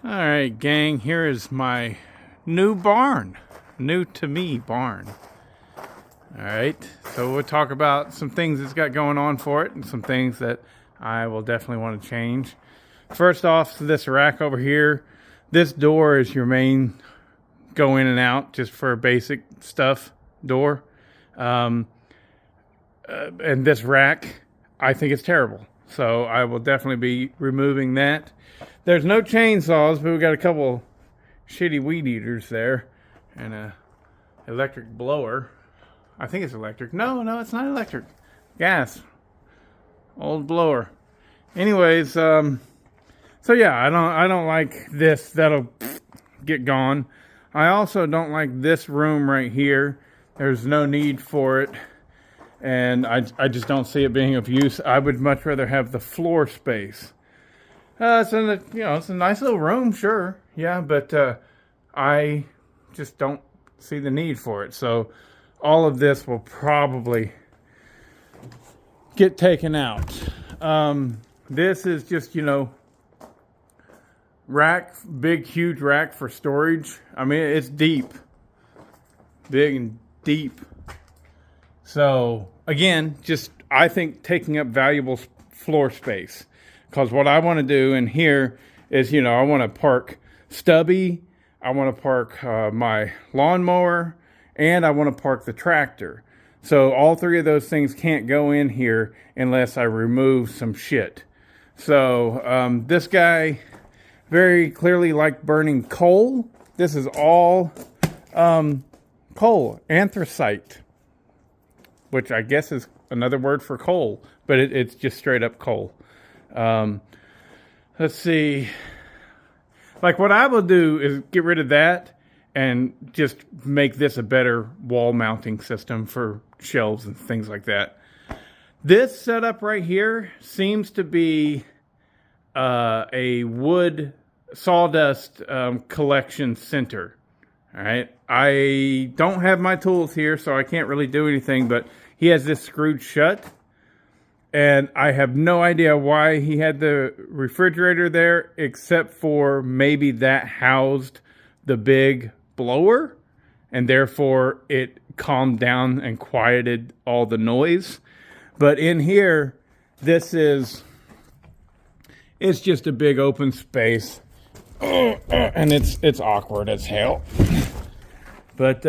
All right, gang, here is my new barn. New to me barn. All right, so we'll talk about some things it's got going on for it and some things that I will definitely want to change. First off, this rack over here. This door is your main go in and out just for basic stuff door. And this rack, I think it's terrible. So I will definitely be removing that. There's no chainsaws, but we got a couple shitty weed eaters there and a electric blower. I think it's electric. No, it's not electric. Gas. Old blower. Anyways, so yeah, I don't like this. That'll get gone. I also don't like this room right here. There's no need for it. And I just don't see it being of use. I would much rather have the floor space. It's a nice little room, sure, yeah, but I just don't see the need for it. So all of this will probably get taken out. This is just rack, big, huge rack for storage. I mean, it's deep, big and deep. So again, just I think taking up valuable floor space. Because what I want to do in here is, I want to park Stubby, I want to park my lawnmower, and I want to park the tractor. So all three of those things can't go in here unless I remove some shit. So this guy very clearly liked burning coal. This is all coal, anthracite, which I guess is another word for coal, but it's just straight up coal. Let's see. Like what I will do is get rid of that and just make this a better wall mounting system for shelves and things like that. This setup right here seems to be a wood sawdust collection center. All right. I don't have my tools here, so I can't really do anything, but he has this screwed shut. And I have no idea why he had the refrigerator there, except for maybe that housed the big blower, and therefore it calmed down and quieted all the noise. But in here, it's just a big open space, and it's awkward as hell. But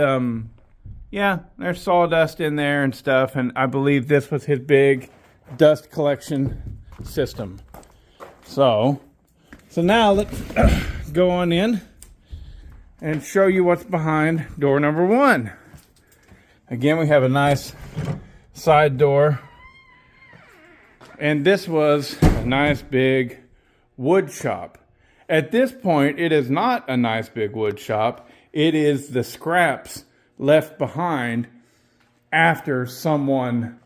yeah, there's sawdust in there and stuff, and I believe this was his big dust collection system. So now let's go on in and show you what's behind door number one. Again, we have a nice side door, and this was a nice big wood shop. At this point, it is not a nice big wood shop. It is the scraps left behind after someone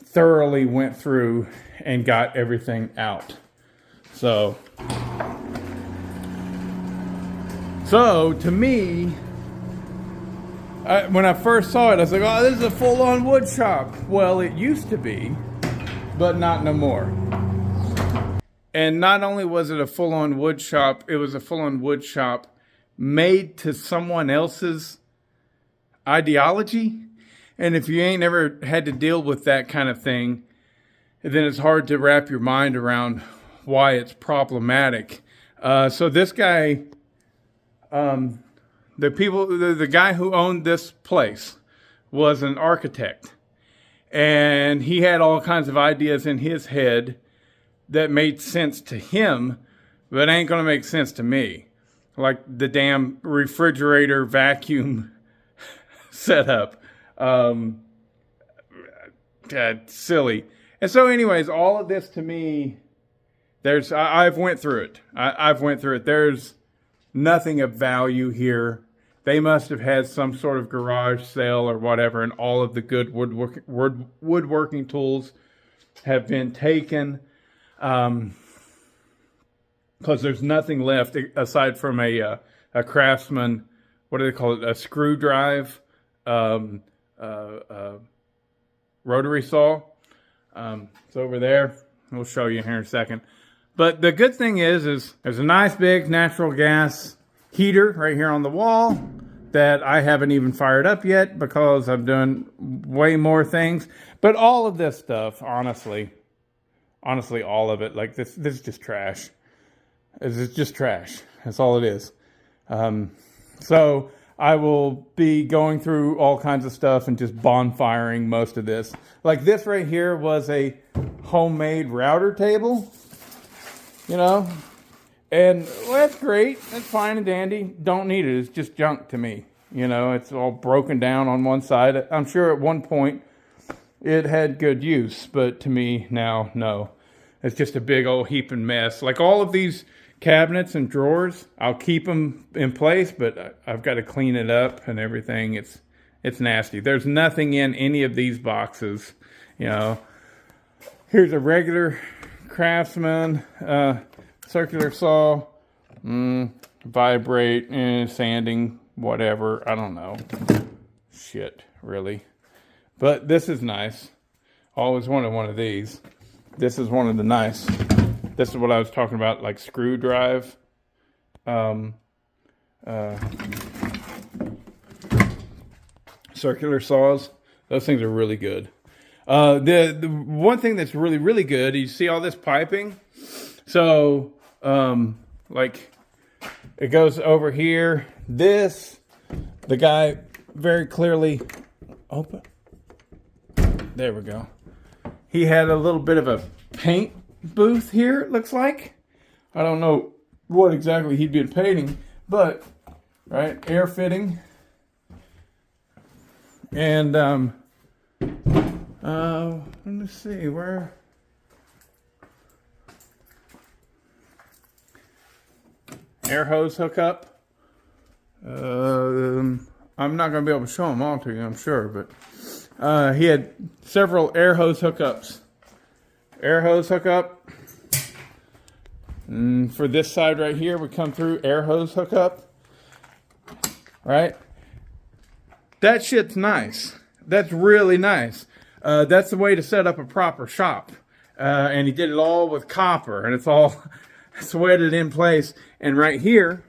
thoroughly went through and got everything out. So to me, when I first saw it, I was like, oh, this is a full-on wood shop. Well, it used to be, but not no more. And not only was it a full-on wood shop, it was a full-on wood shop made to someone else's ideology. And if you ain't ever had to deal with that kind of thing, then it's hard to wrap your mind around why it's problematic. So this guy, the guy who owned this place was an architect. And he had all kinds of ideas in his head that made sense to him, but ain't going to make sense to me. Like the damn refrigerator vacuum setup. Silly. And so anyways, all of this to me, I've went through it. I've went through it. There's nothing of value here. They must have had some sort of garage sale or whatever, and all of the good woodworking tools have been taken. Because there's nothing left aside from a Craftsman, what do they call it? A screw drive. Rotary saw. It's over there. We'll show you here in a second. But the good thing is there's a nice big natural gas heater right here on the wall that I haven't even fired up yet because I've done way more things. But all of this stuff, honestly, all of it, like this is just trash. It's just trash. That's all it is. So I will be going through all kinds of stuff and just bonfiring most of this. Like this right here was a homemade router table, you know, and well, that's great. That's fine and dandy. Don't need it. It's just junk to me. You know, it's all broken down on one side. I'm sure at one point it had good use, but to me now, no. It's just a big old heaping mess. Like all of these cabinets and drawers, I'll keep them in place, but I've got to clean it up and everything. It's nasty. There's nothing in any of these boxes, you know. Here's a regular Craftsman circular saw, vibrate, sanding, whatever. I don't know. Shit, really. But this is nice. Always wanted one of these. This is one of the nice. This is what I was talking about, like screw drive. Circular saws. Those things are really good. The one thing that's really, really good, you see all this piping? So, like, it goes over here. This, the guy very clearly, open. There we go. He had a little bit of a paint booth here, it looks like. I don't know what exactly he'd been painting, but, right, air fitting. And, let me see, where... air hose hookup. I'm not going to be able to show them all to you, I'm sure, but he had several air hose hookups. Air hose hookup. And for this side right here, we come through air hose hookup. Right? That shit's nice. That's really nice. That's the way to set up a proper shop. And he did it all with copper, and it's all sweated in place. And right here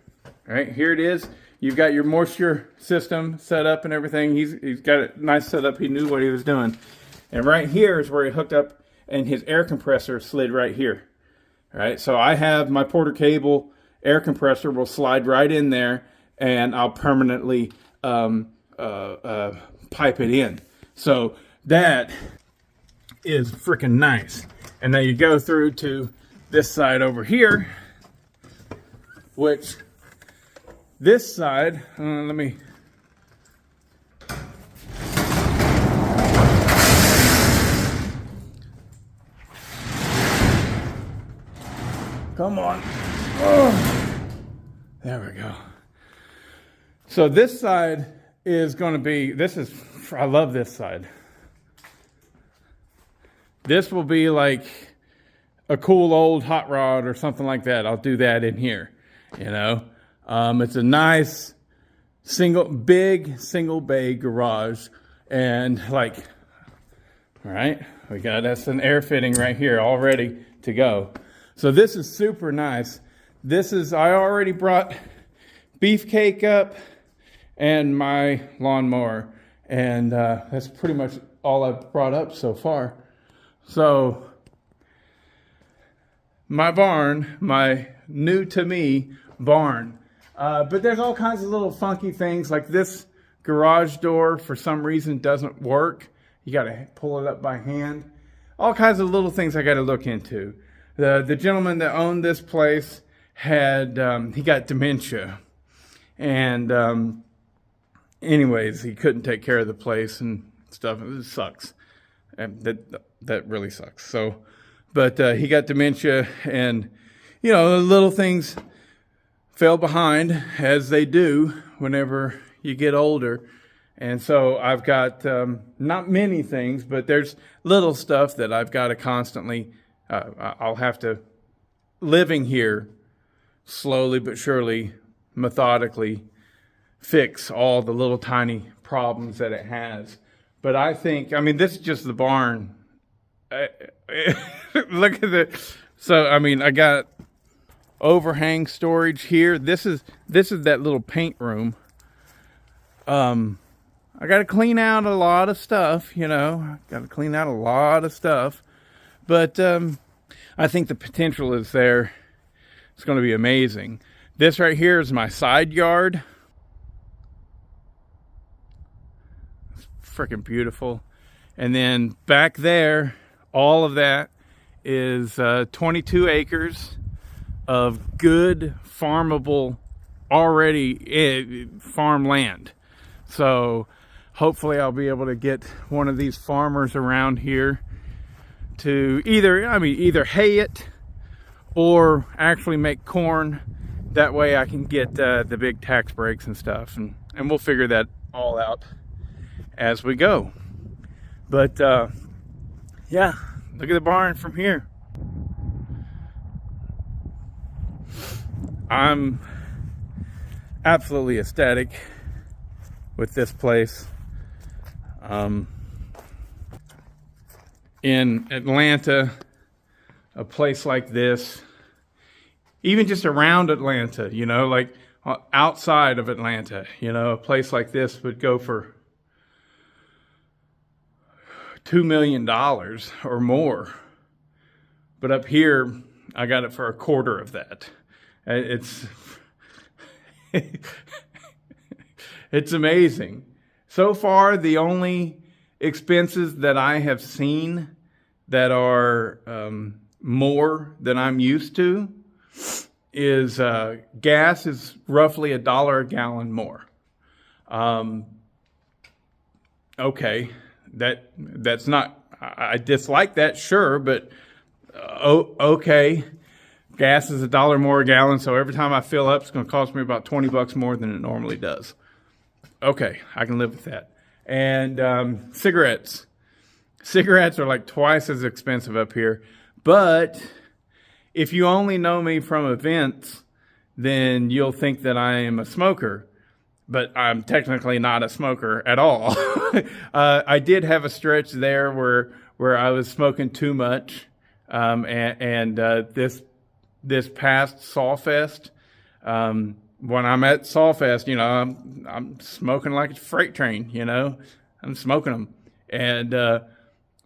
it is. You've got your moisture system set up and everything. He's got it nice set up. He knew what he was doing. And right here is where he hooked up, and his air compressor slid right here. All right, so I have my Porter Cable air compressor will slide right in there, and I'll permanently pipe it in. So that is freaking nice. And then you go through to this side over here, which this side, let me... Come on. Oh. There we go. So this side is going to be, I love this side. This will be like a cool old hot rod or something like that. I'll do that in here, you know. It's a nice big single bay garage, and like, all right, that's an air fitting right here all ready to go. So this is super nice. I already brought Beefcake up and my lawnmower, and that's pretty much all I've brought up so far. So my barn, my new to me barn. But there's all kinds of little funky things, like this garage door for some reason doesn't work. You got to pull it up by hand. All kinds of little things I got to look into. The gentleman that owned this place he got dementia, and anyways, he couldn't take care of the place and stuff. It sucks. And that really sucks. So, but he got dementia, and you know, the little things fell behind, as they do whenever you get older. And so I've got not many things, but there's little stuff that I've got to constantly. I'll have to, living here, slowly but surely, methodically, fix all the little tiny problems that it has. But I think, this is just the barn. Look at So, I mean, I got overhang storage here. This is that little paint room. I got to clean out a lot of stuff, you know. Got to clean out a lot of stuff. But I think the potential is there. It's going to be amazing. This right here is my side yard. It's freaking beautiful. And then back there, all of that is 22 acres of good farmable, already farmland. So hopefully I'll be able to get one of these farmers around here to either hay it or actually make corn. That way I can get the big tax breaks and stuff, and we'll figure that all out as we go. But yeah, look at the barn from here. I'm absolutely ecstatic with this place. In Atlanta, a place like this, even just around Atlanta, you know, like outside of Atlanta, you know, a place like this would go for $2 million or more. But up here, I got it for a quarter of that. It's it's amazing. So far, the only expenses that I have seen that are more than I'm used to is gas is roughly $1 a gallon more. Okay, that's not, I dislike that, sure, but okay. Gas is $1 more a gallon, so every time I fill up, it's going to cost me about $20 more than it normally does. Okay, I can live with that. And cigarettes. Cigarettes are like twice as expensive up here. But if you only know me from events, then you'll think that I am a smoker. But I'm technically not a smoker at all. I did have a stretch there where I was smoking too much. This past Sawfest, when I'm at Sawfest, you know, I'm smoking like a freight train, you know, I'm smoking them. And,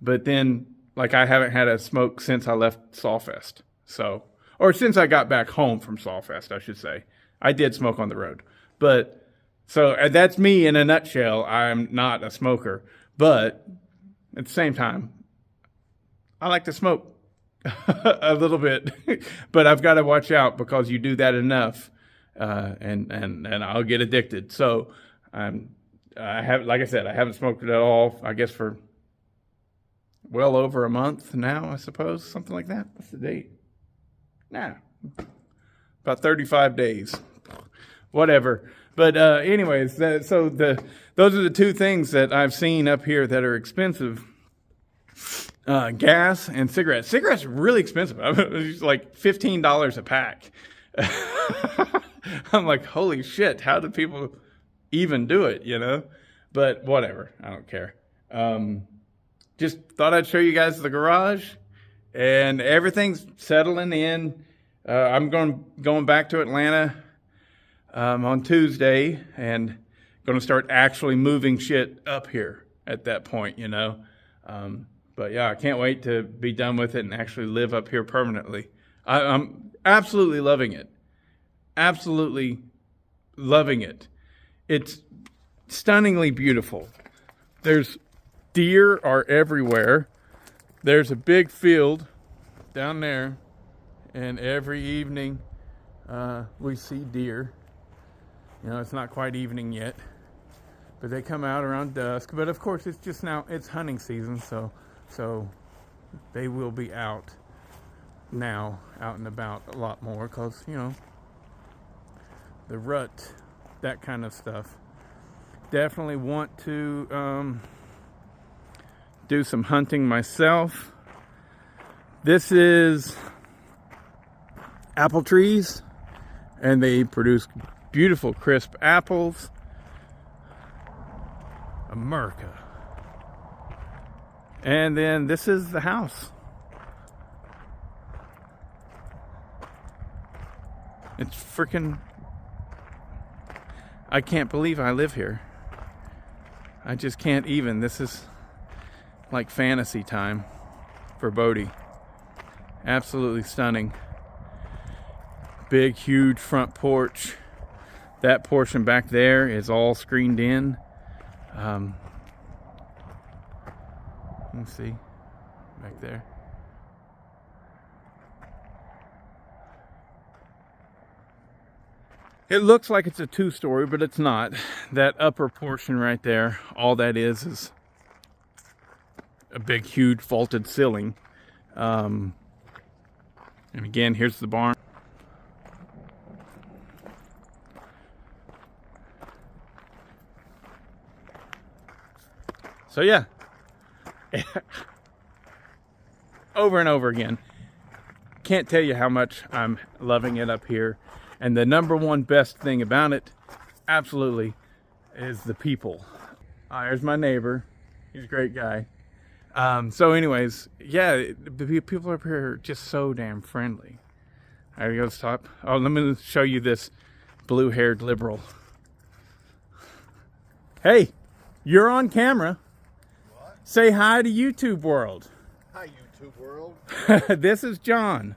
but then, like, I haven't had a smoke since I left Sawfest. So, or since I got back home from Sawfest, I should say. I did smoke on the road. But, so that's me in a nutshell. I'm not a smoker. But at the same time, I like to smoke a little bit. But I've got to watch out, because you do that enough. And I'll get addicted. So I have, like I said, I haven't smoked it at all, I guess, for well over a month now, I suppose, something like that. What's the date? Nah, about 35 days, whatever. But anyways, those are the two things that I've seen up here that are expensive. Gas and cigarettes. Cigarettes are really expensive. It's like $15 a pack. I'm like, holy shit, how do people even do it, you know? But whatever, I don't care. Just thought I'd show you guys the garage, and everything's settling in. I'm going back to Atlanta on Tuesday, and going to start actually moving shit up here at that point, you know? But yeah, I can't wait to be done with it and actually live up here permanently. I'm absolutely loving it. Absolutely loving it. It's stunningly beautiful. There's deer are everywhere. There's a big field down there, and every evening we see deer. You know, it's not quite evening yet, but they come out around dusk. But of course, it's just now, it's hunting season, so they will be out now, out and about a lot more, because, you know, the rut, that kind of stuff. Definitely want to do some hunting myself. This is apple trees, and they produce beautiful crisp apples. America. And then this is the house. It's freaking... I can't believe I live here. I just can't even. This is like fantasy time for Bodie. Absolutely stunning. Big, huge front porch. That portion back there is all screened in. Let's see. Back there. It looks like it's a two-story, but it's not. That upper portion right there, all that is a big, huge vaulted ceiling. And again, here's the barn. So yeah, over and over again. Can't tell you how much I'm loving it up here. And the number one best thing about it, absolutely, is the people. There's my neighbor. He's a great guy. So anyways, yeah, the people up here are just so damn friendly. All right, let's stop. Oh, let me show you this blue-haired liberal. Hey, you're on camera. What? Say hi to YouTube world. Hi, YouTube world. This is John.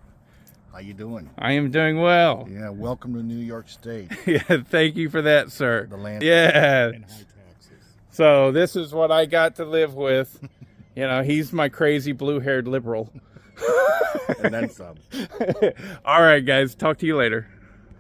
How you doing? I am doing well. Yeah, welcome to New York State. Yeah, thank you for that, sir. The land Yeah. and high taxes. So this is what I got to live with. You know, he's my crazy blue-haired liberal. And then some. All right, guys. Talk to you later.